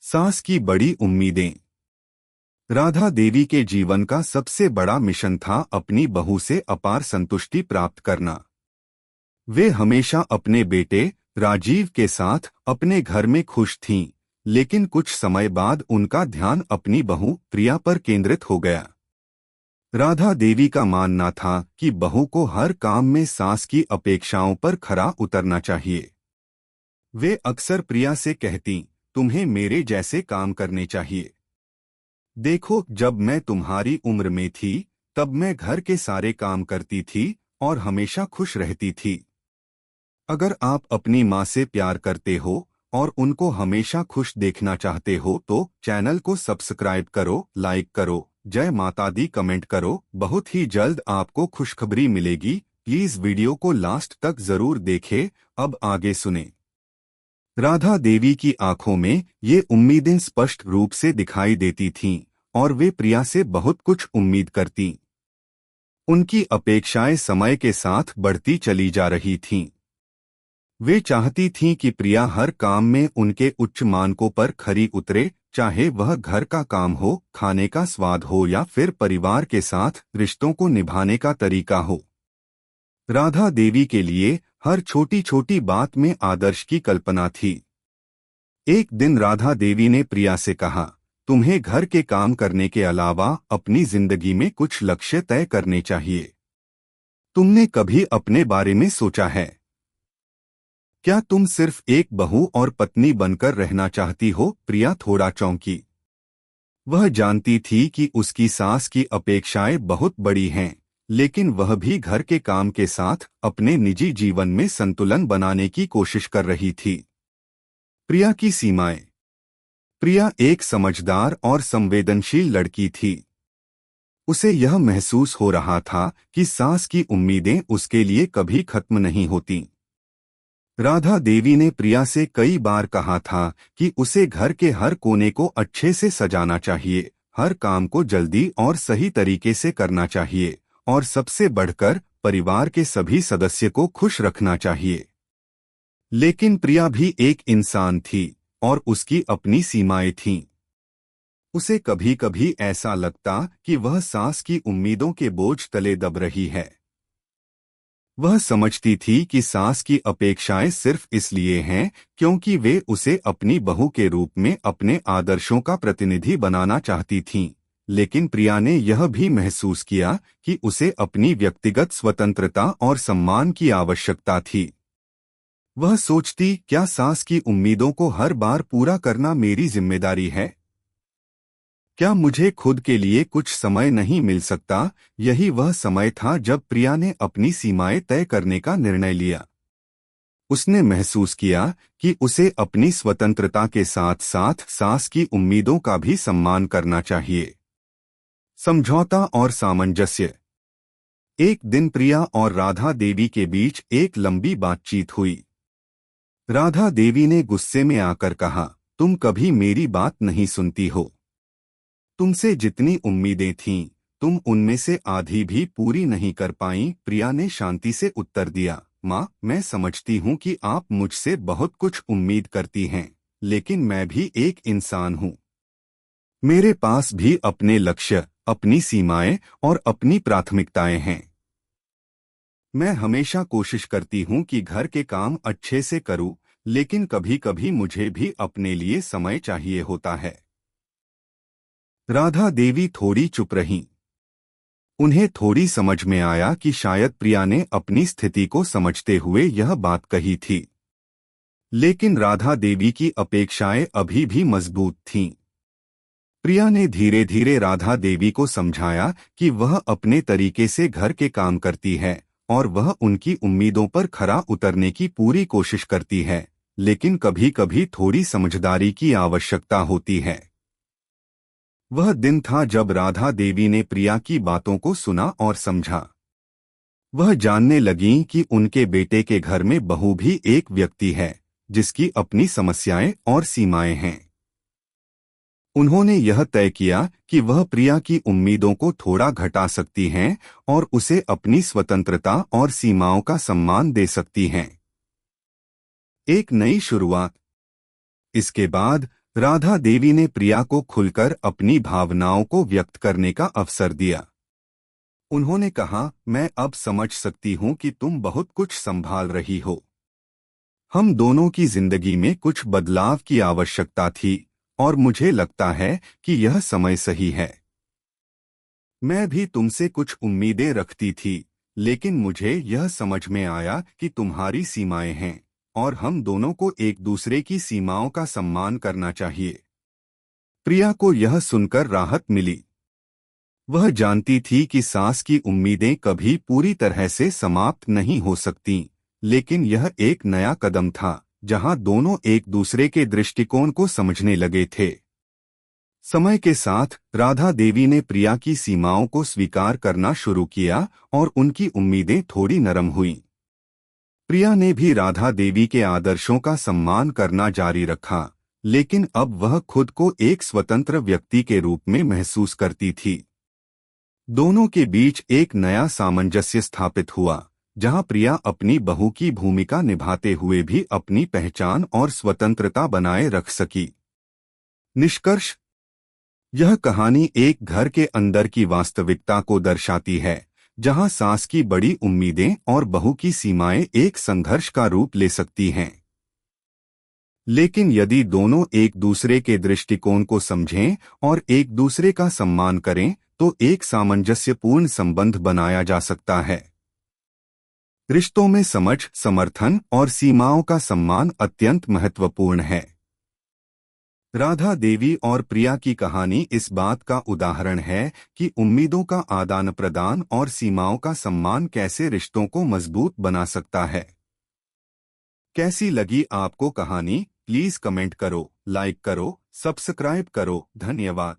सास की बड़ी उम्मीदें। राधा देवी के जीवन का सबसे बड़ा मिशन था अपनी बहू से अपार संतुष्टि प्राप्त करना। वे हमेशा अपने बेटे राजीव के साथ अपने घर में खुश थीं, लेकिन कुछ समय बाद उनका ध्यान अपनी बहू प्रिया पर केंद्रित हो गया। राधा देवी का मानना था कि बहू को हर काम में सास की अपेक्षाओं पर खरा उतरना चाहिए। वे अक्सर प्रिया से कहती, तुम्हें मेरे जैसे काम करने चाहिए। देखो, जब मैं तुम्हारी उम्र में थी तब मैं घर के सारे काम करती थी और हमेशा खुश रहती थी। अगर आप अपनी माँ से प्यार करते हो और उनको हमेशा खुश देखना चाहते हो तो चैनल को सब्सक्राइब करो, लाइक करो, जय माता दी कमेंट करो। बहुत ही जल्द आपको खुशखबरी मिलेगी। प्लीज वीडियो को लास्ट तक जरूर देखें। अब आगे सुने। राधा देवी की आंखों में ये उम्मीदें स्पष्ट रूप से दिखाई देती थीं और वे प्रिया से बहुत कुछ उम्मीद करतीं। उनकी अपेक्षाएं समय के साथ बढ़ती चली जा रही थीं। वे चाहती थीं कि प्रिया हर काम में उनके उच्च मानकों पर खरी उतरे, चाहे वह घर का काम हो, खाने का स्वाद हो या फिर परिवार के साथ रिश्तों को निभाने का तरीका हो। राधा देवी के लिए हर छोटी छोटी बात में आदर्श की कल्पना थी। एक दिन राधा देवी ने प्रिया से कहा, तुम्हें घर के काम करने के अलावा अपनी जिंदगी में कुछ लक्ष्य तय करने चाहिए। तुमने कभी अपने बारे में सोचा है? क्या तुम सिर्फ एक बहू और पत्नी बनकर रहना चाहती हो? प्रिया थोड़ा चौंकी। वह जानती थी कि उसकी सास की अपेक्षाएं बहुत बड़ी हैं, लेकिन वह भी घर के काम के साथ अपने निजी जीवन में संतुलन बनाने की कोशिश कर रही थी। प्रिया की सीमाएं। प्रिया एक समझदार और संवेदनशील लड़की थी। उसे यह महसूस हो रहा था कि सास की उम्मीदें उसके लिए कभी खत्म नहीं होतीं। राधा देवी ने प्रिया से कई बार कहा था कि उसे घर के हर कोने को अच्छे से सजाना चाहिए, हर काम को जल्दी और सही तरीके से करना चाहिए और सबसे बढ़कर परिवार के सभी सदस्य को खुश रखना चाहिए। लेकिन प्रिया भी एक इंसान थी और उसकी अपनी सीमाएं थीं। उसे कभी कभी ऐसा लगता कि वह सास की उम्मीदों के बोझ तले दब रही है। वह समझती थी कि सास की अपेक्षाएं सिर्फ इसलिए हैं क्योंकि वे उसे अपनी बहू के रूप में अपने आदर्शों का प्रतिनिधि बनाना चाहती थीं। लेकिन प्रिया ने यह भी महसूस किया कि उसे अपनी व्यक्तिगत स्वतंत्रता और सम्मान की आवश्यकता थी। वह सोचती, क्या सास की उम्मीदों को हर बार पूरा करना मेरी जिम्मेदारी है? क्या मुझे खुद के लिए कुछ समय नहीं मिल सकता? यही वह समय था जब प्रिया ने अपनी सीमाएं तय करने का निर्णय लिया। उसने महसूस किया कि उसे अपनी स्वतंत्रता के साथ साथ सास की उम्मीदों का भी सम्मान करना चाहिए। समझौता और सामंजस्य। एक दिन प्रिया और राधा देवी के बीच एक लंबी बातचीत हुई। राधा देवी ने गुस्से में आकर कहा, तुम कभी मेरी बात नहीं सुनती हो। तुमसे जितनी उम्मीदें थीं, तुम उनमें से आधी भी पूरी नहीं कर पाईं। प्रिया ने शांति से उत्तर दिया, माँ, मैं समझती हूँ कि आप मुझसे बहुत कुछ उम्मीद करती हैं, लेकिन मैं भी एक इंसान हूँ। मेरे पास भी अपने लक्ष्य, अपनी सीमाएं और अपनी प्राथमिकताएं हैं। मैं हमेशा कोशिश करती हूँ कि घर के काम अच्छे से करूँ, लेकिन कभी कभी मुझे भी अपने लिए समय चाहिए होता है। राधा देवी थोड़ी चुप रहीं। उन्हें थोड़ी समझ में आया कि शायद प्रिया ने अपनी स्थिति को समझते हुए यह बात कही थी। लेकिन राधा देवी की अपेक्षाएं अभी भी मजबूत थीं। प्रिया ने धीरे धीरे राधा देवी को समझाया कि वह अपने तरीके से घर के काम करती है और वह उनकी उम्मीदों पर खरा उतरने की पूरी कोशिश करती है, लेकिन कभी कभी थोड़ी समझदारी की आवश्यकता होती है। वह दिन था जब राधा देवी ने प्रिया की बातों को सुना और समझा। वह जानने लगीं कि उनके बेटे के घर में बहू भी एक व्यक्ति है जिसकी अपनी समस्याएं और सीमाएं हैं। उन्होंने यह तय किया कि वह प्रिया की उम्मीदों को थोड़ा घटा सकती हैं और उसे अपनी स्वतंत्रता और सीमाओं का सम्मान दे सकती हैं। एक नई शुरुआत। इसके बाद राधा देवी ने प्रिया को खुलकर अपनी भावनाओं को व्यक्त करने का अवसर दिया। उन्होंने कहा, मैं अब समझ सकती हूँ कि तुम बहुत कुछ संभाल रही हो। हम दोनों की जिंदगी में कुछ बदलाव की आवश्यकता थी और मुझे लगता है कि यह समय सही है। मैं भी तुमसे कुछ उम्मीदें रखती थी, लेकिन मुझे यह समझ में आया कि तुम्हारी सीमाएं हैं और हम दोनों को एक दूसरे की सीमाओं का सम्मान करना चाहिए। प्रिया को यह सुनकर राहत मिली। वह जानती थी कि सास की उम्मीदें कभी पूरी तरह से समाप्त नहीं हो सकती, लेकिन यह एक नया कदम था जहां दोनों एक दूसरे के दृष्टिकोण को समझने लगे थे। समय के साथ राधा देवी ने प्रिया की सीमाओं को स्वीकार करना शुरू किया और उनकी उम्मीदें थोड़ी नरम हुईं। प्रिया ने भी राधा देवी के आदर्शों का सम्मान करना जारी रखा, लेकिन अब वह खुद को एक स्वतंत्र व्यक्ति के रूप में महसूस करती थी। दोनों के बीच एक नया सामंजस्य स्थापित हुआ, जहां प्रिया अपनी बहू की भूमिका निभाते हुए भी अपनी पहचान और स्वतंत्रता बनाए रख सकी। निष्कर्ष: यह कहानी एक घर के अंदर की वास्तविकता को दर्शाती है, जहां सास की बड़ी उम्मीदें और बहू की सीमाएं एक संघर्ष का रूप ले सकती हैं। लेकिन यदि दोनों एक दूसरे के दृष्टिकोण को समझें और एक दूसरे का सम्मान करें, तो एक सामंजस्यपूर्ण संबंध बनाया जा सकता है। रिश्तों में समझ, समर्थन और सीमाओं का सम्मान अत्यंत महत्वपूर्ण है। राधा देवी और प्रिया की कहानी इस बात का उदाहरण है कि उम्मीदों का आदान प्रदान और सीमाओं का सम्मान कैसे रिश्तों को मजबूत बना सकता है। कैसी लगी आपको कहानी? प्लीज कमेंट करो, लाइक करो, सब्सक्राइब करो। धन्यवाद।